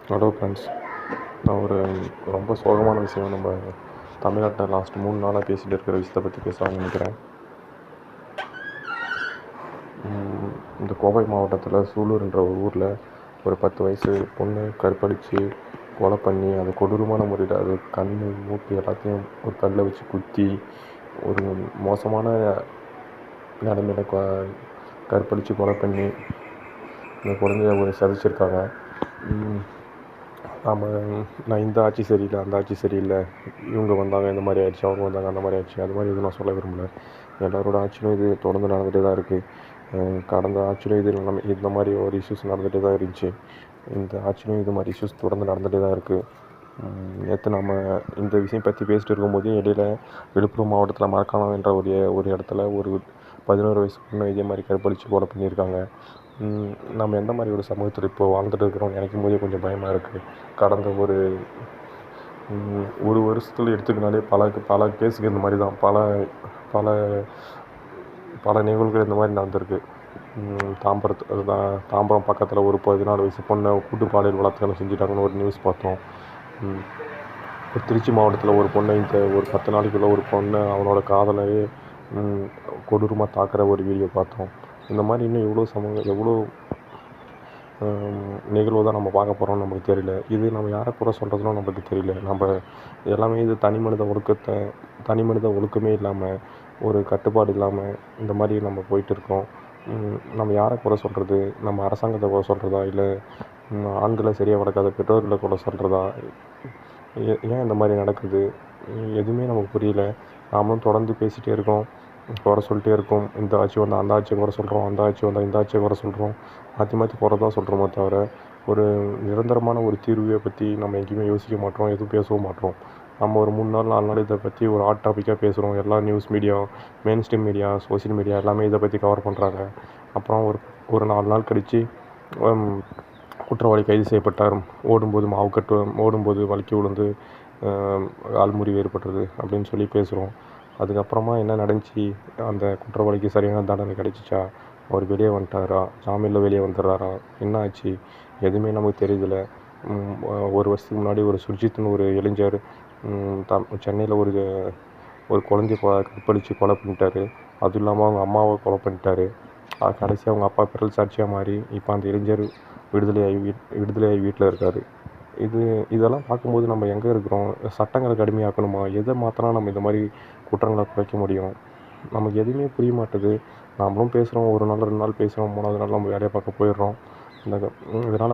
Hello friends. நான் ரொம்ப சோகமான விஷயம் நம்ம தமிழ்நாட்டில் லாஸ்ட் 3 நாளாக பேசிகிட்டு இருக்கிற விஷயத்தை பற்றி பேசலாம்னு நினைக்கிறேன். இந்த கோவை மாவட்டத்தில் சூலூர்ன்ற ஒரு ஊரில் ஒரு 10 வயசு பொண்ணு கற்பழித்து கொலை பண்ணி அது கொடூரமான முறையில் அது கண் மூக்கு எல்லாத்தையும் ஒரு கல்லை வச்சு குத்தி ஒரு மோசமான நிலைமையில் கற்பழித்து கொலை பண்ணி இந்த குழந்தைய ஒரு சிதைச்சிருக்காங்க. நான் இந்த ஆட்சி சரியில்லை, அந்த ஆட்சி சரியில்லை, இவங்க வந்தாங்க இந்த மாதிரி ஆயிடுச்சு, அவங்க வந்தாங்க அந்த மாதிரி ஆயிடுச்சு, அது மாதிரி எதுவும் நான் சொல்ல விரும்பலை. எல்லாரோட ஆட்சியும் இது தொடர்ந்து நடந்துகிட்டே தான் இருக்குது. கடந்த ஆட்சியிலும் இது இந்த மாதிரி ஒரு இஷ்யூஸ் நடந்துகிட்டே தான் இருந்துச்சு. இந்த ஆட்சியிலும் இது மாதிரி இஷ்யூஸ் தொடர்ந்து நடந்துகிட்டே தான் இருக்குது. நேற்று நம்ம இந்த விஷயம் பற்றி பேசிட்டு இருக்கும்போது இடையில விழுப்புரம் மாவட்டத்தில் மரக்காணம் என்ற ஒரு இடத்துல ஒரு 11 வயசு பொண்ணு இதே மாதிரி கற்பழித்து கொலை பண்ணியிருக்காங்க. நம்ம எந்த மாதிரி ஒரு சமூகத்தில் இப்போ வாழ்ந்துட்டு இருக்கிறோம் நினைக்கும் போதே கொஞ்சம் பயமாக இருக்குது. கடந்த ஒரு வருஷத்தில் எடுத்துக்கினாலே பல கேஸுக்கு இந்த மாதிரி தான் பல நிகழ்வுகள் இந்த மாதிரி நடந்திருக்கு. தாம்பரம் பக்கத்தில் ஒரு 14 வயசு பொண்ணை கூட்டு பாலியல் பலாத்காரம் செஞ்சுட்டாங்கன்னு ஒரு நியூஸ் பார்த்தோம். திருச்சி மாவட்டத்தில் ஒரு பொண்ணை ஒரு 10 நாளைக்குள்ளே ஒரு பொண்ணை அவனோட காதலையே கொடூரமாக தாக்குற ஒரு வீடியோ பார்த்தோம். இந்த மாதிரி இன்னும் எவ்வளோ நிகழ்வு தான் நம்ம பார்க்க போகிறோம்னு நமக்கு தெரியல. இது நம்ம யாரை குறை சொல்கிறதுனும் நமக்கு தெரியல. நம்ம எல்லாமே இது தனி மனித ஒழுக்கமே இல்லாமல் ஒரு கட்டுப்பாடு இல்லாமல் இந்த மாதிரி நம்ம போயிட்டு இருக்கோம். நம்ம யாரை குறை சொல்கிறது? நம்ம அரசாங்கத்தை குறை சொல்கிறதா, இல்லை ஆண்களை சரியாக வளர்க்காத பெற்றோர்களை குறை சொல்கிறதா? ஏன் இந்த மாதிரி நடக்குது? எதுவுமே நமக்கு புரியல. நாமளும் தொடர்ந்து பேசிகிட்டே இருக்கோம், குறை சொல்லிட்டே இருக்கோம். இந்த ஆட்சி வந்தால் அந்த ஆட்சியை குறை சொல்கிறோம், அந்த ஆட்சி வந்தால் இந்த ஆட்சியை குறை சொல்கிறோம். மாற்றி குறை தான் சொல்கிறோமோ தவிர ஒரு நிரந்தரமான ஒரு தீர்வை பற்றி நம்ம எங்கேயுமே யோசிக்க மாட்டோம், எதுவும் பேசவும் மாட்டோம். நம்ம ஒரு 3 நாள் 4 நாள் இதை பற்றி ஒரு ஹாட் டாப்பிக்காக பேசுகிறோம். எல்லா news media, main stream media, social media எல்லாமே இதை பற்றி கவர் பண்ணுறாங்க. அப்புறம் ஒரு 4 நாள் கழித்து குற்றவாளி கைது செய்யப்பட்டார், ஓடும்போது வழுக்கி விழுந்து கால் முறிவு ஏற்பட்டது அப்படின்னு சொல்லி பேசுகிறோம். அதுக்கப்புறமா என்ன நடந்துச்சு? அந்த குற்றவாளிக்கு சரியான தண்டனை கிடைச்சிச்சா? அவர் வெளியே வந்துட்டாரா? ஜாமீனில் வெளியே வந்துடுறாரா? என்ன ஆச்சு? எதுவுமே நமக்கு தெரியுதில்ல. ஒரு வருஷத்துக்கு முன்னாடி ஒரு சுர்ஜித்னு ஒரு இளைஞர் சென்னையில் ஒரு குழந்தைய கற்பழித்து கொலை பண்ணிட்டாரு. அதுவும் இல்லாமல் அவங்க அம்மாவை கொலை பண்ணிட்டாரு. கடைசி அவங்க அப்பா பிறல் சாட்சியாக மாறி இப்போ அந்த இளைஞர் விடுதலையாகி வீட்டில் இருக்கார். இதெல்லாம் பார்க்கும்போது நம்ம எங்கே இருக்கிறோம்? சட்டங்களை கடுமையாக்கணுமா? எதை மாற்றினா நம்ம இந்த மாதிரி குற்றங்களை குறைக்க முடியும்? நமக்கு எதுவுமே புரிய மாட்டுது. நாமளும் பேசுகிறோம், ஒரு நாள் 2 நாள் பேசுகிறோம், 3வது நாள் நம்ம வேலையை பார்க்க போயிடுறோம். இதனால்